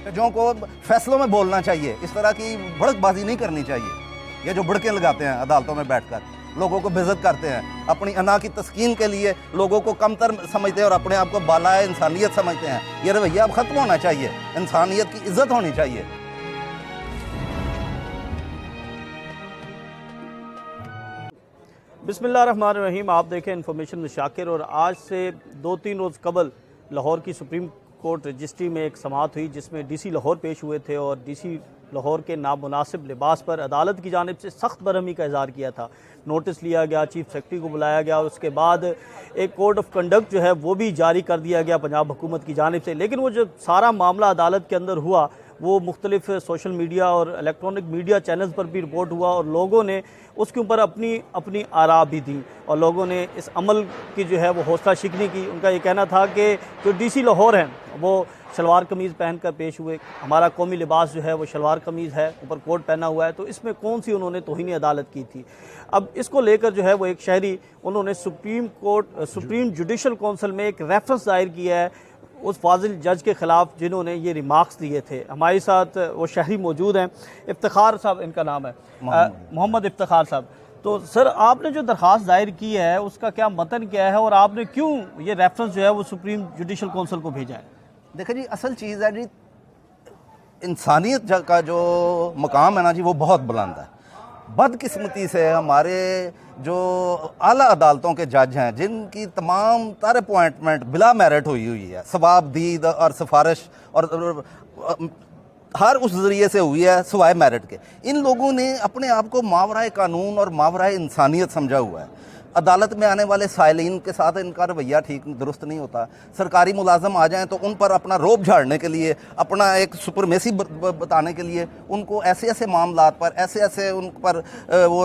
जजों को फैसलों में बोलना चाहिए, इस तरह की भड़कबाजी नहीं करनी चाहिए। ये जो भड़कें लगाते हैं अदालतों में बैठकर, लोगों को बेइज्जत करते हैं, अपनी अना की तस्कीन के लिए लोगों को कमतर समझते हैं और अपने आप को बाला इंसानियत समझते हैं, ये रवैया अब ख़त्म होना चाहिए। इंसानियत की इज्जत होनी चाहिए। बिस्मिल्लाहिर्रहमानिर्रहीम। आप देखें इन्फॉर्मेशन में शाकिर। और आज से 2-3 रोज़ कबल लाहौर की सुप्रीम कोर्ट रजिस्ट्री में एक समाअत हुई जिसमें डीसी लाहौर पेश हुए थे और डीसी लाहौर के नामुनासिब लिबास पर अदालत की जानिब से सख्त बरहमी का इज़हार किया था। नोटिस लिया गया, चीफ सेक्रेटरी को बुलाया गया और उसके बाद एक कोड ऑफ कंडक्ट जो है वो भी जारी कर दिया गया पंजाब हुकूमत की जानिब से। लेकिन वो जो सारा मामला अदालत के अंदर हुआ वो मुख्तलिफ सोशल मीडिया और इलेक्ट्रॉनिक मीडिया चैनल्स पर भी रिपोर्ट हुआ और लोगों ने उसके ऊपर अपनी आरा भी दी और लोगों ने इस अमल की जो है वो हौसला शिकनी की। उनका ये कहना था कि जो डीसी लाहौर हैं वो शलवार कमीज़ पहन कर पेश हुए। हमारा कौमी लिबास जो है वो शलवार कमीज़ है, ऊपर कोट पहना हुआ है, तो इसमें कौन सी उन्होंने तौहीन अदालत की थी। अब इसको लेकर जो है वो एक शहरी उन्होंने सुप्रीम जुडिशल काउंसिल में एक रेफरेंस दायर किया है उस फाजिल जज के ख़िलाफ़ जिन्होंने ये रिमार्क्स दिए थे। हमारे साथ वो शहरी मौजूद हैं, इफ्तिखार साहब इनका नाम है, मोहम्मद इफ्तिखार साहब। तो सर, आपने जो दरख्वास्त दायर की है उसका क्या मतन क्या है और आपने क्यों ये रेफरेंस जो है वो सुप्रीम जुडिशल काउंसिल को भेजा है? देखिए जी, असल चीज़ है जी, इंसानियत का जो मकाम है ना जी वो बहुत बुलंद है। बदकिस्मती से हमारे जो आला अदालतों के जज हैं जिनकी तमाम तर अपॉइंटमेंट बिला मेरिट हुई है, सवाबदीद और सिफारिश और हर उस ज़रिए से हुई है सिवाय मेरिट के, इन लोगों ने अपने आप को मावराए कानून और मावराए इंसानियत समझा हुआ है। अदालत में आने वाले साइलिन के साथ इनका रवैया ठीक दुरुस्त नहीं होता। सरकारी मुलाजम आ जाएं तो उन पर अपना रोब झाड़ने के लिए, अपना एक सुपरमेसी बताने के लिए उनको ऐसे ऐसे मामलात पर ऐसे उन पर वो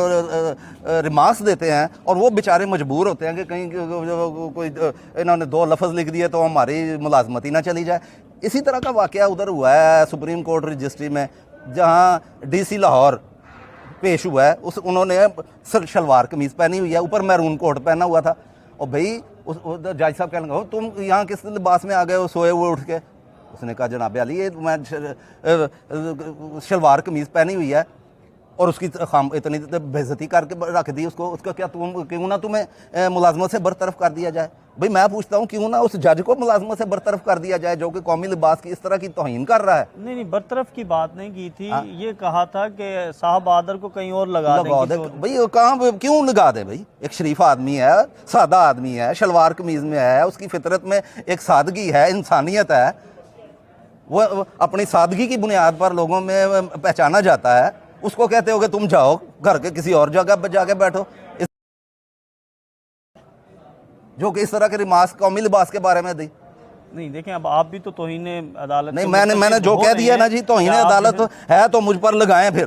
रिमार्क्स देते हैं और वो बेचारे मजबूर होते हैं कि कहीं कोई इन्होंने 2 लफ्ज़ लिख दिए तो हमारी मुलाजमत ही ना चली जाए। इसी तरह का वाक़या उधर हुआ है सुप्रीम कोर्ट रजिस्ट्री में, जहाँ डीसी लाहौर पेश हुआ है। उन्होंने शलवार कमीज़ पहनी हुई है, ऊपर मैरून कोट पहना हुआ था। और भाई उस जज साहब कहने लगा, तुम यहाँ किस लिबास में आ गए हो सोए हुए उठ के? उसने कहा, जनाब अली ये मैं शलवार कमीज़ पहनी हुई है और उसकी इतनी बेइज्जती करके रख दी उसको, उसका क्या क्यों ना तुम्हें मुलाजमत से बरतरफ कर दिया जाए? भाई मैं पूछता हूँ क्यों ना उस जज को मुलाजमत से बरतरफ कर दिया जाए जो कि कौमी लिबास की इस तरह की तौहीन कर रहा है। नहीं, बरतरफ की बात नहीं की थी। ये कहा था कि साहब आदर को कहीं और लगा दे। भाई कहाँ क्यों लगा दे? भाई एक शरीफ आदमी है, सादा आदमी है, शलवार कमीज में है, उसकी फितरत में एक सादगी है, इंसानियत है, वो अपनी सादगी की बुनियाद पर लोगों में पहचाना जाता है। उसको कहते हो कि तुम जाओ घर के किसी और जगह पर जाके बैठो, जो कि इस तरह के रिमार्क्स कौमी लिबास के बारे में दी। नहीं देखें, अब आप भी तो तौहीन अदालत नहीं, मैंने जो कह दिया ना जी, तौहीन अदालत है तो मुझ पर लगाएं फिर,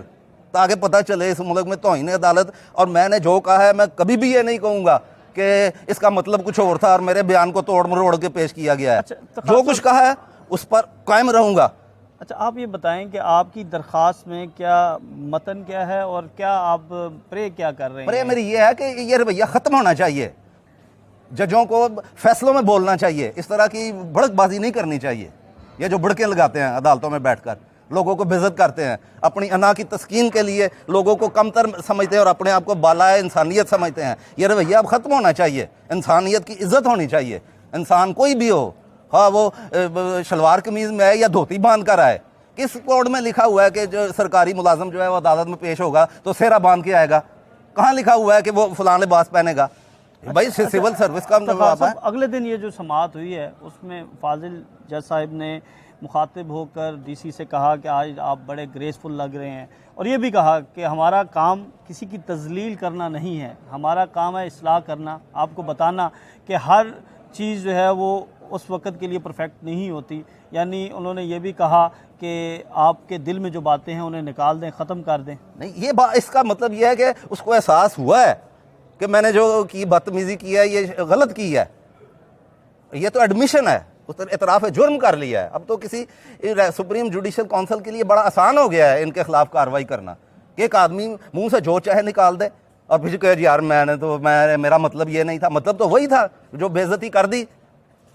ताकि पता चले इस मुल्क में तौहीन अदालत। और मैंने जो कहा है मैं कभी भी ये नहीं कहूँगा कि इसका मतलब कुछ और था और मेरे बयान को तोड़ मरोड़ के पेश किया गया है। अच्छा, जो कुछ कहा है उस पर कायम रहूँगा। अच्छा, आप ये बताएं कि आपकी दरख्वास्त में क्या मतन क्या है और क्या आप प्रे क्या कर रहे हैं? प्रे मेरी ये है कि ये रवैया ख़त्म होना चाहिए। जजों को फैसलों में बोलना चाहिए, इस तरह की भड़कबाजी नहीं करनी चाहिए। ये जो भड़कें लगाते हैं अदालतों में बैठकर, लोगों को बेइज्जत करते हैं, अपनी अना की तस्कीन के लिए लोगों को कमतर समझते हैं और अपने आप को बाला इंसानियत समझते हैं, ये रवैया अब ख़त्म होना चाहिए। इंसानियत की इज्जत होनी चाहिए। इंसान कोई भी हो, हाँ वो शलवार कमीज़ में है या धोती बांध कर आए। किस कोड में लिखा हुआ है कि जो सरकारी मुलाजम जो है वो अदालत में पेश होगा तो सेहरा बांध के आएगा? कहाँ लिखा हुआ है कि वो फलां लिबास पहनेगा? भाई सिविल सर्विस का है। अगले दिन ये जो समाअत हुई है उसमें फाजिल जज साहब ने मुखातिब होकर डीसी से कहा कि आज आप बड़े ग्रेसफुल लग रहे हैं और ये भी कहा कि हमारा काम किसी की तजलील करना नहीं है, हमारा काम है इस्लाह करना, आपको बताना कि हर चीज़ जो है वो उस वक़्त के लिए परफेक्ट नहीं होती। यानी उन्होंने ये भी कहा कि आपके दिल में जो बातें हैं उन्हें निकाल दें, ख़त्म कर दें। नहीं, ये इसका मतलब ये है कि उसको एहसास हुआ है कि मैंने जो की बदतमीज़ी की है ये गलत की है। ये तो एडमिशन है, उस इतराफ़ जुर्म कर लिया है। अब तो किसी सुप्रीम जुडिशल काउंसिल के लिए बड़ा आसान हो गया है इनके खिलाफ कार्रवाई करना कि एक आदमी मुंह से जो चाहे निकाल दे और फिर कहे यार मेरा मतलब ये नहीं था। मतलब तो वही था जो बेइज्जती कर दी।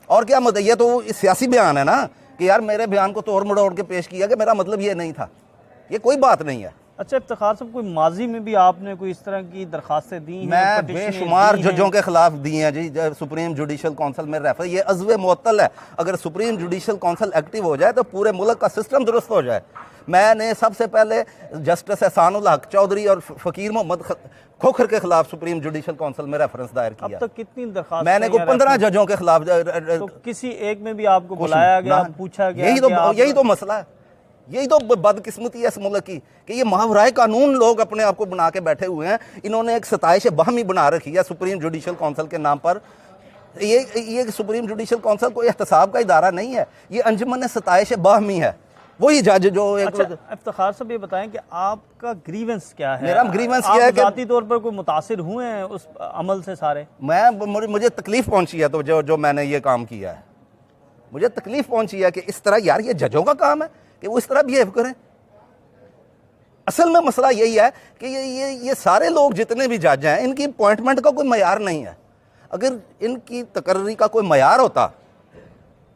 और क्या मतलब, ये तो सियासी बयान है ना कि यार मेरे बयान को तोड़ मड़ोड़ के पेश किया कि मेरा मतलब ये नहीं था, ये कोई बात नहीं है। अच्छा इफ्तिखार साहब, कोई माजी में भी आपने कोई इस तरह की दरखास्तें दी हैं? मैं petitioning बेशुमार दी हैं? जजों के खिलाफ दी हैं जी। सुप्रीम जुडिशल काउंसिल में रेफर, ये अज़्व मुअत्तल है। अगर सुप्रीम जुडिशल काउंसिल एक्टिव हो जाए तो पूरे मुल्क का सिस्टम दुरुस्त हो जाए। मैंने सबसे पहले जस्टिस एहसानुल हक चौधरी और फ़कीर मोहम्मद खोखर के खिलाफ सुप्रीम जुडिशल काउंसिल में रेफरेंस दायर अब किया। तक कितनी दरखास्त? मैंने को 15 जजों के खिलाफ तो किसी एक में भी आपको बुलाया गया, पूछा गया? यही तो मसला है, यही तो बदकिस्मती है इस मुल्क की कि ये मावराए कानून लोग अपने आप को बना के बैठे हुए हैं। इन्होंने एक सताइश बाहमी बना रखी है सुप्रीम जुडिशल काउंसिल के नाम पर। ये सुप्रीम जुडिशल काउंसिल कोई एहतसाब का इदारा नहीं है, ये अंजुमन सताइश बाहमी है। वही जज जो अच्छा, इफ्तिखार साहब ये बताएं कि आपका ग्रीवेंस क्या है? मेरा ग्रीवेंस क्या है कि ज़ाती तौर पर कोई मुतासिर हुए हैं उस अमल से सारे? मुझे तकलीफ पहुंची है, तो जो मैंने ये काम किया है, मुझे तकलीफ पहुंची है कि इस तरह, यार ये जजों का काम है कि वो इस तरह बिहेव करें। असल में मसला यही है कि ये सारे लोग जितने भी जज हैं, इनकी अपॉइंटमेंट का कोई मयार नहीं है। अगर इनकी तकर्री का कोई मयार होता,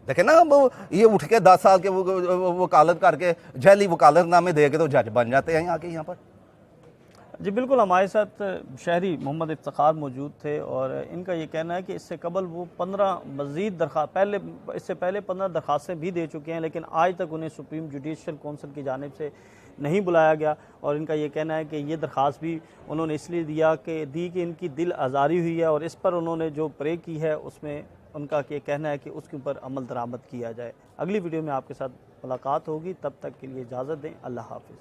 देखे ना, वो ये उठ के 10 साल के वकालत करके जैली वकालतनामे दे के तो जज बन जाते हैं आके यहाँ पर। जी बिल्कुल, हमारे साथ शहरी मोहम्मद इफ्तिखार मौजूद थे और इनका ये कहना है कि इससे कबल वो 15 मज़ीद इससे पहले 15 दरखास्तें भी दे चुके हैं, लेकिन आज तक उन्हें सुप्रीम जुडिशल काउंसिल की जानिब से नहीं बुलाया गया। और इनका ये कहना है कि ये दरख्वास्त भी उन्होंने इसलिए दी कि इनकी दिल आज़ारी हुई है और इस पर उन्होंने जो प्रे की है उसमें उनका ये कहना है कि उसके ऊपर अमल दरामद किया जाए। अगली वीडियो में आपके साथ मुलाकात होगी, तब तक के लिए इजाज़त दें। अल्लाह हाफ़िज़।